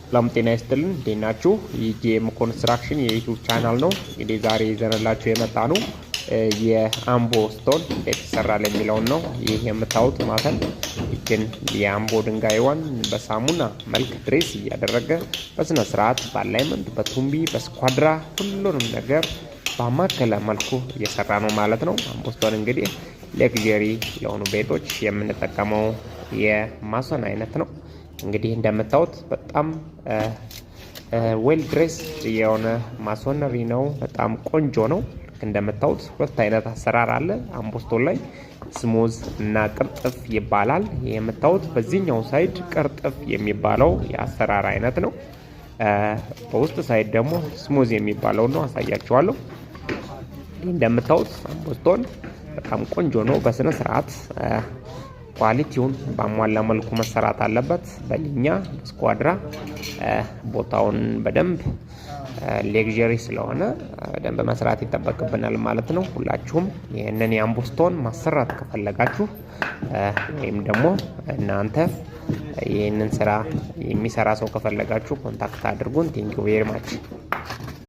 ሰላም ጤና ይስጥልን እንዴናችሁ የጂኤም ኮንስትራክሽን የዩቲዩብ ቻናል ነው። እንግዲህ ዛሬ ይዘንላችሁ የመጣ ነው የአምቦ ስቶን እንዴት ይሰራል የሚለው ነው። ይህ የምታዩት ማተን ይችን የአምቦ ድንጋይዋን በሳሙና መልክ ድሬስ እያደረገ በስነ ስርዓት በአላይመንት በቱምቢ በስኳድራ ሁሉንም ነገር በማከለ መልኩ እየሰራ ነው ማለት ነው። አምቦ ስቶን እንግዲህ ለግዠሪ ለሆኑ ቤቶች የምንጠቀመው የማሶን አይነት ነው። እንግዲህ እንደምታዩት በጣም ዌል ድሬስ የሆነ ማሶነሪ ነው። በጣም ቆንጆ ነው። እንደምታዩት ሁለት አይነት አሰራር አለ አምቦ ስቶን ላይ ስሙዝ እና ቅርጥፍ ይባላል። የምታዩት በዚህኛው ሳይድ ቅርጥፍ የሚባለው የአሰራር አይነት ነው። በውስጥ ሳይድ ደግሞ ስሙዝ የሚባለው ነው። አሳያችኋለሁ። እንደምታዩት አምቦ ስቶን በጣም ቆንጆ ነው። በስነ ስርዓት ኳሊቲውን በአሟላ መልኩ መሰራት አለበት። በሊኛ ስኳድራ ቦታውን በደንብ ሌግዠሪ ስለሆነ በደንብ መስራት ይጠበቅብናል ማለት ነው። ሁላችሁም ይህንን የአምቦ ስቶን ማሰራት ከፈለጋችሁ ወይም ደግሞ እናንተ ይህንን ስራ የሚሰራ ሰው ከፈለጋችሁ ኮንታክት አድርጉን። ቴንኪው ቬሪ ማች